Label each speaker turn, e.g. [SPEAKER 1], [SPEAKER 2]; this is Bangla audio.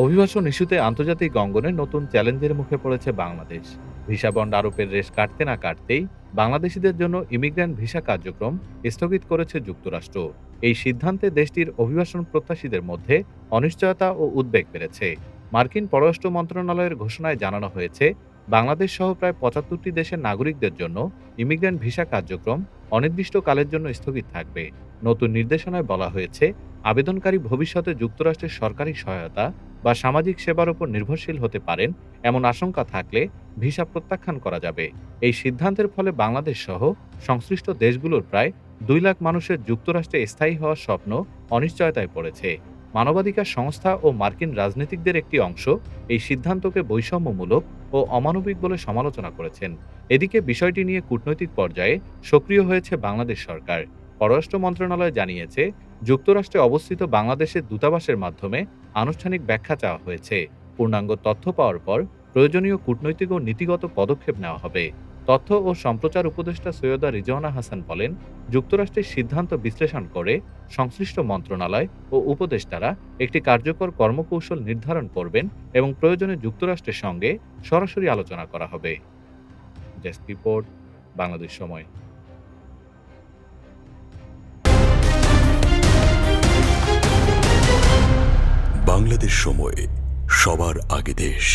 [SPEAKER 1] অভিবাসন ইস্যুতে আন্তর্জাতিক অঙ্গনে নতুন চ্যালেঞ্জের মুখে পড়েছে বাংলাদেশ। ভিসা বন্ড আরোপের রেশ কাটতে না কাটতেই বাংলাদেশিদের জন্য ইমিগ্র্যান্ট ভিসা কার্যক্রম স্থগিত করেছে যুক্তরাষ্ট্র। এই সিদ্ধান্তে দেশটির অভিবাসন প্রত্যাশীদের মধ্যে অনিশ্চয়তা ও উদ্বেগ বেড়েছে। মার্কিন পররাষ্ট্র মন্ত্রণালয়ের ঘোষণায় জানানো হয়েছে, বাংলাদেশ সহ প্রায় ৭৫টি দেশের নাগরিকদের জন্য ইমিগ্র্যান্ট ভিসা কার্যক্রম অনির্দিষ্টকালের জন্য স্থগিত থাকবে। নতুন নির্দেশনায় বলা হয়েছে, আবেদনকারী ভবিষ্যতে যুক্তরাষ্ট্রের সরকারি সহায়তা বা সামাজিক সেবার উপর নির্ভরশীল হতে পারেন এমন আশঙ্কা থাকলে ভিসা প্রত্যাখ্যান করা যাবে। এই সিদ্ধান্তের ফলে বাংলাদেশ সহ সংশ্লিষ্ট দেশগুলোর প্রায় ২ লাখ মানুষের যুক্তরাষ্ট্রে স্থায়ী হওয়ার স্বপ্ন অনিশ্চয়তায় পড়েছে। মানবাধিকার সংস্থা ও মার্কিন রাজনীতিকদের একটি অংশ এই সিদ্ধান্তকে বৈষম্যমূলক ও অমানবিক বলে সমালোচনা করেছেন। এদিকে বিষয়টি নিয়ে কূটনৈতিক পর্যায়ে সক্রিয় হয়েছে বাংলাদেশ সরকার। পররাষ্ট্র মন্ত্রণালয় জানিয়েছে, যুক্তরাষ্ট্রে অবস্থিত বাংলাদেশের দূতাবাসের মাধ্যমে আনুষ্ঠানিক ব্যাখ্যা চাওয়া হয়েছে। পূর্ণাঙ্গ তথ্য পাওয়ার পর প্রয়োজনীয় কূটনৈতিক ও নীতিগত পদক্ষেপ নেওয়া হবে। তথ্য ও সম্প্রচার উপদেষ্টা সৈয়দা রিজওয়ানা হাসান বলেন, যুক্তরাষ্ট্রের সিদ্ধান্ত বিশ্লেষণ করে সংশ্লিষ্ট মন্ত্রণালয় ও উপদেষ্টারা একটি কার্যকর কর্মকৌশল নির্ধারণ করবেন এবং প্রয়োজনে যুক্তরাষ্ট্রের সঙ্গে সরাসরি আলোচনা করা হবে। ডেস্ক রিপোর্ট, বাংলাদেশ সময়।
[SPEAKER 2] বাংলাদেশ সময়, সবার আগে দেশ।